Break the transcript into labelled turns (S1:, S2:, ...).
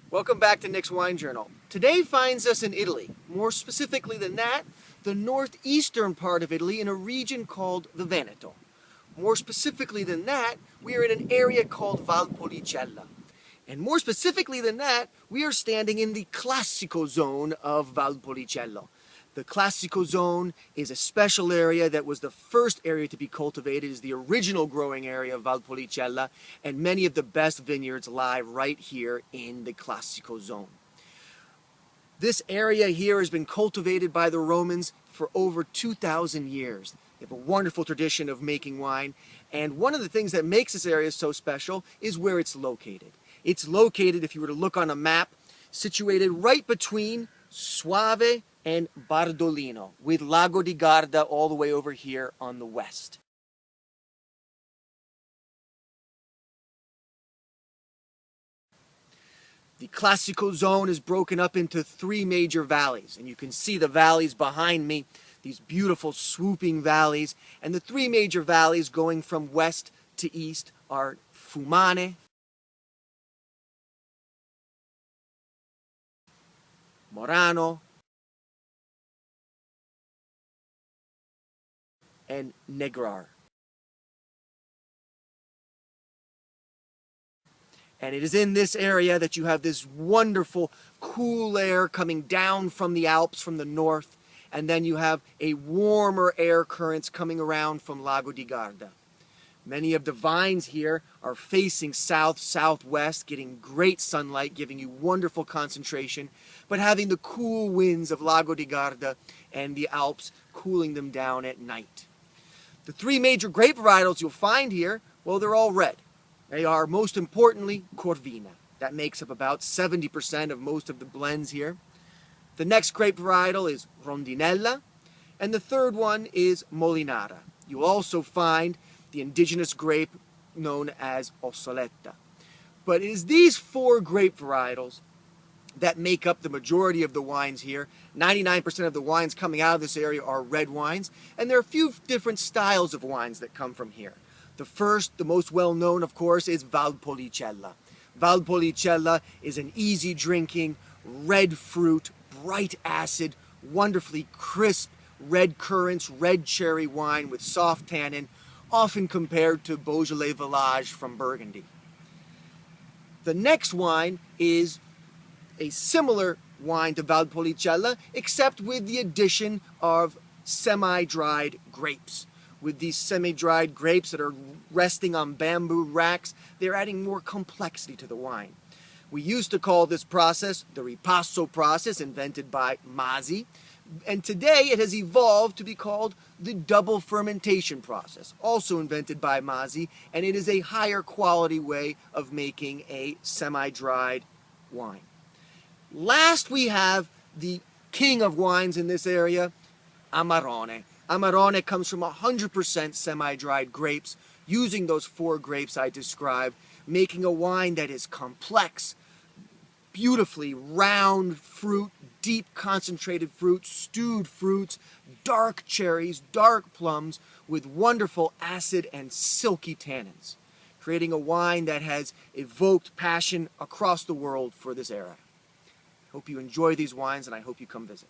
S1: Welcome back to Nick's Wine Journal. Today finds us in Italy. More specifically than that, the northeastern part of Italy in a region called the Veneto. More specifically than that, we are in an area called Valpolicella. And more specifically than that, we are standing in the Classico zone of Valpolicella. The Classico zone is a special area that was the first area to be cultivated, is the original growing area of Valpolicella, and many of the best vineyards lie right here in the Classico zone. This area here has been cultivated by the Romans for over 2,000 years. They have a wonderful tradition of making wine, and one of the things that makes this area so special is where it's located. It's located, if you were to look on a map, situated right between Soave and Bardolino, with Lago di Garda all the way over here on the west. The Classico zone is broken up into three major valleys, and you can see the valleys behind me, these beautiful swooping valleys, and the three major valleys going from west to east are Fumane, Morano, and Negrar. And it is in this area that you have this wonderful cool air coming down from the Alps from the north, and then you have a warmer air currents coming around from Lago di Garda. Many of the vines here are facing south-southwest, getting great sunlight, giving you wonderful concentration, but having the cool winds of Lago di Garda and the Alps cooling them down at night. The three major grape varietals you'll find here, well, they're all red. They are, most importantly, Corvina. That makes up about 70% of most of the blends here. The next grape varietal is Rondinella, and the third one is Molinara. You'll also find the indigenous grape known as Oseleta. But it is these four grape varietals that make up the majority of the wines here. 99% of the wines coming out of this area are red wines, and there are a few different styles of wines that come from here. The first, the most well-known, of course, is Valpolicella. Valpolicella is an easy-drinking, red fruit, bright acid, wonderfully crisp red currants, red cherry wine with soft tannin, often compared to Beaujolais Village from Burgundy. The next wine is a similar wine to Valpolicella, except with the addition of semi-dried grapes. With these semi-dried grapes that are resting on bamboo racks, they're adding more complexity to the wine. We used to call this process the Ripasso process, invented by Masi, and today it has evolved to be called the Double Fermentation process, also invented by Masi, and it is a higher quality way of making a semi-dried wine. Last, we have the king of wines in this area, Amarone. Amarone comes from 100% semi-dried grapes, using those four grapes I described, making a wine that is complex, beautifully round fruit, deep concentrated fruit, stewed fruits, dark cherries, dark plums, with wonderful acid and silky tannins, creating a wine that has evoked passion across the world for this era. Hope you enjoy these wines, and I hope you come visit.